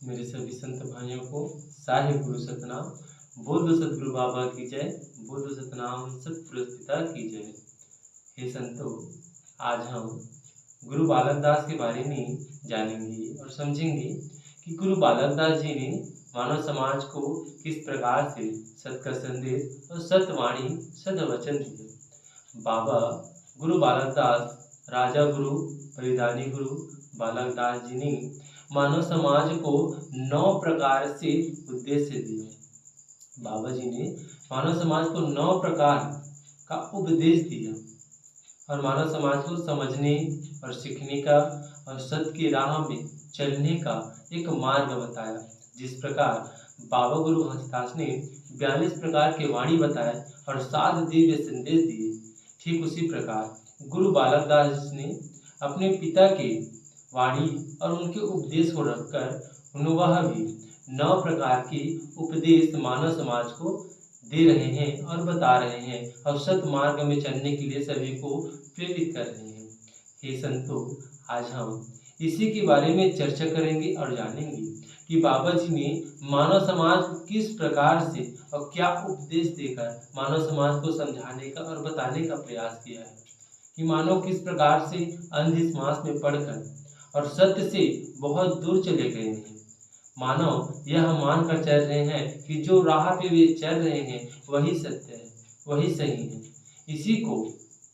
मेरे सभी संत भाइयों को साहिब गुरु सतनाम। बोल दो सतगुरु बाबा की जय, बोल दो सतनाम सतपुरुष पिता की जय। हे संतों, आज हम गुरु बालक दास के बारे में जानेंगे और समझेंगे कि गुरु बालक दास जी ने मानव समाज को किस प्रकार से सत का संदेश और सत्यवाणी सदवचन दिए। बाबा गुरु बालक दास, राजा गुरु परिधानी गुरु बालक दास जी ने मानव समाज को 9 प्रकार से उद्देश्य दिया। बाबा जी ने मानव समाज को 9 प्रकार का उपदेश दिया और मानव समाज को समझने और सीखने का और सत्य की राह में चलने का एक मार्ग बताया। जिस प्रकार बाबा गुरु घासीदास ने 42 प्रकार के वाणी बताए और 7 दिव्य संदेश दिए, ठीक उसी प्रकार गुरु बालक दास ने अपने पिता के वाणी और उनके उपदेश को रखकर वह भी 9 प्रकार के उपदेश मानव समाज को दे रहे हैं और बता रहे हैं और सत्य मार्ग में चलने के लिए सभी को प्रेरित कर रहे हैं। हे संतों, आज हम इसी के बारे में चर्चा करेंगे और जानेंगे कि बाबा जी ने मानव समाज को किस प्रकार से और क्या उपदेश देकर मानव समाज को समझाने का और बताने का प्रयास किया है कि मानव किस प्रकार से अंधविश्वास में पड़कर और सत्य से बहुत दूर चले गए हैं। मानव यह मानकर चल रहे हैं कि जो राह पे वे चल रहे हैं वही सत्य है, वही सही है। इसी को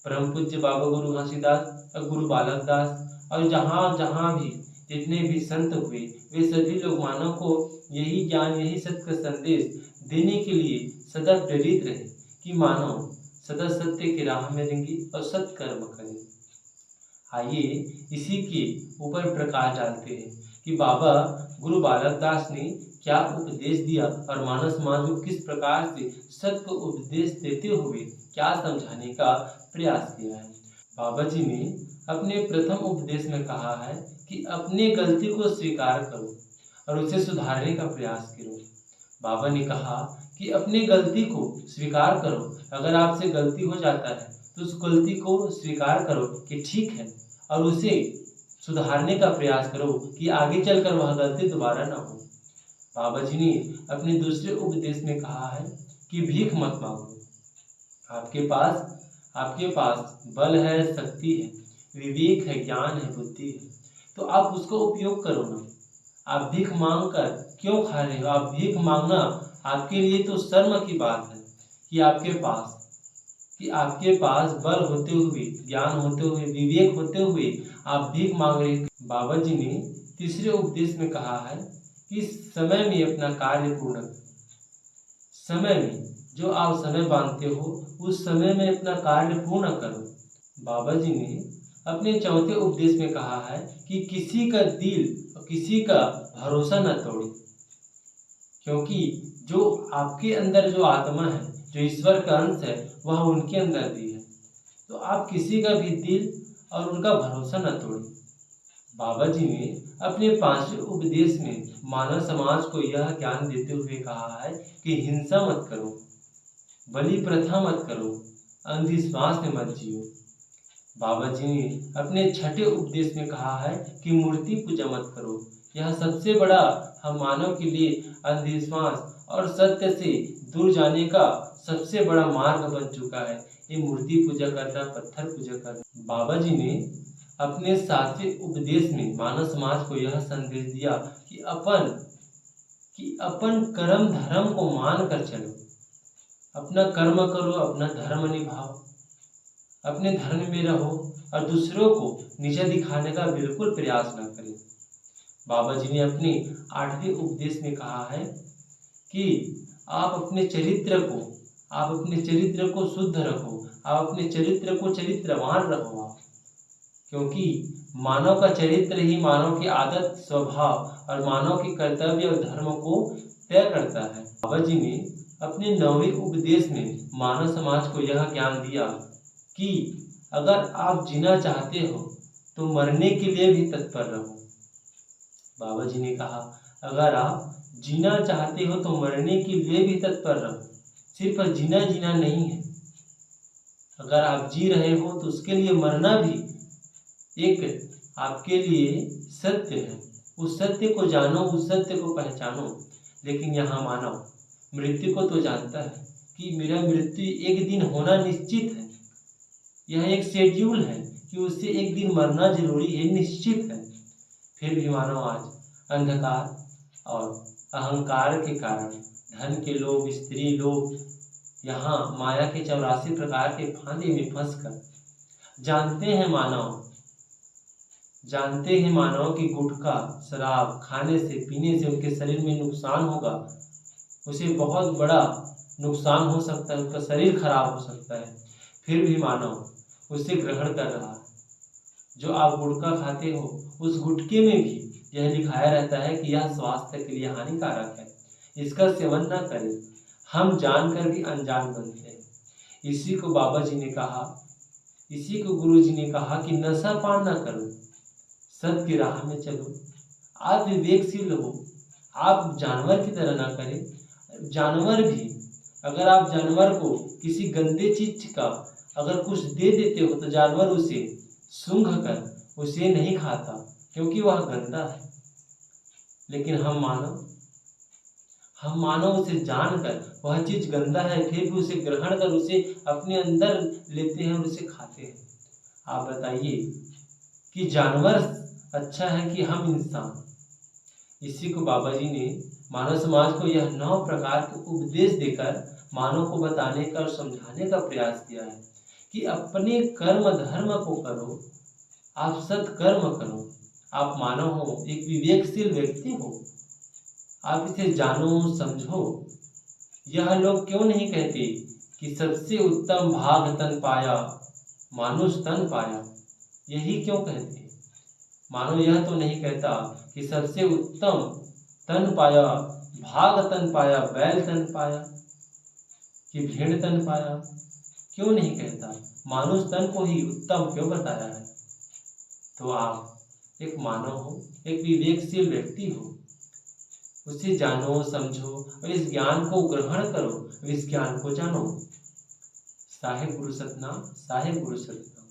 परम पूज्य बाबा गुरु घासीदास और गुरु बालक दास और जहाँ जहाँ भी जितने भी संत हुए वे सभी लोग मानव को यही ज्ञान, यही सत्य का संदेश देने के लिए सदा प्रेरित रहे कि मानव सदा सत्य की राह में रहेंगे और सत्कर्म करें। आइए इसी के ऊपर प्रकाश डालते हैं कि बाबा गुरु बालक दास ने क्या उपदेश दिया और मानव समाज को किस प्रकार से सत्य को उपदेश देते हुए क्या समझाने का प्रयास किया है। बाबा जी ने अपने प्रथम उपदेश में कहा है कि अपने गलती को स्वीकार करो और उसे सुधारने का प्रयास करो। बाबा ने कहा कि अपनी गलती को स्वीकार करो। अगर आपसे गलती हो जाता है तो उस गलती को स्वीकार करो कि ठीक है और उसे सुधारने का प्रयास करो कि आगे चलकर वह गलती दोबारा ना हो। बाबा जी ने अपने दूसरे उपदेश में कहा है कि भीख मत मांगो। आपके पास बल है, शक्ति है, विवेक है, ज्ञान है, बुद्धि है, तो आप उसका उपयोग करो ना। आप भीख मांग कर क्यों खा रहे हो? आप भीख मांगना आपके लिए तो शर्म की बात है कि आपके पास बल होते हुए, ज्ञान होते हुए, विवेक होते हुए आप भीख मांग रहे हो। बाबा जी ने तीसरे उपदेश में कहा है कि समय में अपना कार्य पूर्ण करो। समय में जो आप समय बांधते हो उस समय में अपना कार्य पूर्ण करो। बाबा जी ने अपने चौथे उपदेश में कहा है कि किसी का दिल और किसी का भरोसा न तोड़े, क्योंकि जो आपके अंदर जो आत्मा है, जो ईश्वर का अंश है, वह उनके अंदर भी है। तो आप किसी का भी दिल और उनका भरोसा न तोड़ें। बाबा जी ने अपने 5वें उपदेश में मानव समाज को यह ज्ञान देते हुए कहा है कि हिंसा मत करो, बलि प्रथा मत करो, अंधविश्वास में मत जियो। बाबा जी ने अपने 6ठे उपदेश में कहा है कि मूर्ति पूजा मत करो। यह सबसे बड़ा हम मानव के लिए अंधविश्वास और सत्य से दूर जाने का सबसे बड़ा मार्ग बन चुका है, ये मूर्ति पूजा करना, पत्थर पूजा करना। बाबा जी ने अपने 7वें उपदेश में मानव समाज को यह संदेश दिया कि अपन कर्म धर्म को मान कर चलो। अपना कर्म करो, अपना धर्म निभाओ, अपने धर्म में रहो और दूसरों को नीचा दिखाने का बिल्कुल प्रयास न करें। बाबा जी ने अपने 8वें उपदेश में कहा है कि आप अपने चरित्र को शुद्ध रखो, आप अपने चरित्र को चरित्रवान रखो आप, क्योंकि मानव का चरित्र ही मानव की आदत, स्वभाव और मानव के कर्तव्य और धर्म को तय करता है। बाबा जी ने अपने 9वें उपदेश में मानव समाज को यह ज्ञान दिया कि अगर आप जीना चाहते हो तो मरने के लिए भी तत्पर रहो। बाबा जी ने कहा अगर आप जीना चाहते हो तो मरने के लिए भी तत्पर रहो। सिर्फ जीना नहीं है, अगर आप जी रहे हो तो उसके लिए मरना भी एक आपके लिए सत्य है। उस सत्य को जानो, उस सत्य को पहचानो। लेकिन यहाँ मानव मृत्यु को तो जानता है कि मेरा मृत्यु एक दिन होना निश्चित है, यह एक शेड्यूल है कि उससे एक दिन मरना जरूरी है, निश्चित है। फिर भी मानव आज अंधकार और अहंकार के कारण, धन के लोभ, स्त्री लोभ, यहाँ माया के 84 प्रकार के फांदे में फंसकर जानते हैं मानव कि गुटखा शराब खाने से पीने से उनके शरीर में नुकसान होगा, उसे बहुत बड़ा नुकसान हो सकता है, उसका शरीर खराब हो सकता है। फिर भी मानव उसे ग्रहण कर रहा है। जो आप गुटखा खाते हो, उस गुटके में भी यह लिखाया रहता है कि यह स्वास्थ्य के लिए हानिकारक है, इसका सेवन न करें। हम जानकर भी अनजान बनते हैं। इसी को बाबा जी ने कहा, इसी को गुरु जी ने कहा कि नशा पान न करो, सत्य की राह में चलो, आप विवेकशील हो, आप जानवर की तरह ना करें। जानवर भी, अगर आप जानवर को किसी गंदे चीज का अगर कुछ दे देते हो तो जानवर उसे सूंघ कर उसे नहीं खाता, क्योंकि वह गंदा है। लेकिन हम मानव उसे जानकर वह चीज गंदा है, फिर भी उसे ग्रहण कर उसे अपने अंदर लेते हैं और उसे खाते हैं। आप बताइए कि जानवर अच्छा है कि हम इंसान? इसी को बाबा जी ने मानव समाज को यह 9 प्रकार के उपदेश देकर मानव को बताने का और समझाने का प्रयास किया है कि अपने कर्म धर्म को करो, आप सत्कर्म करो, आप मानव हो, एक विवेकशील व्यक्ति हो, आप इसे जानो समझो। यह लोग क्यों नहीं कहते कि सबसे उत्तम भाग तन पाया, मानुष तन पाया? यही क्यों कहते हैं? मानो यह तो नहीं कहता कि सबसे उत्तम तन पाया, भाग तन पाया, बैल तन पाया कि भेड़ तन पाया? क्यों नहीं कहता? मानुष तन को ही उत्तम क्यों बताया है? तो आप एक मानव हो, एक विवेकशील व्यक्ति हो, उसे जानो समझो और इस ज्ञान को ग्रहण करो, इस ज्ञान को जानो। साहिब गुरु सतनाम, साहिब गुरु सतनाम।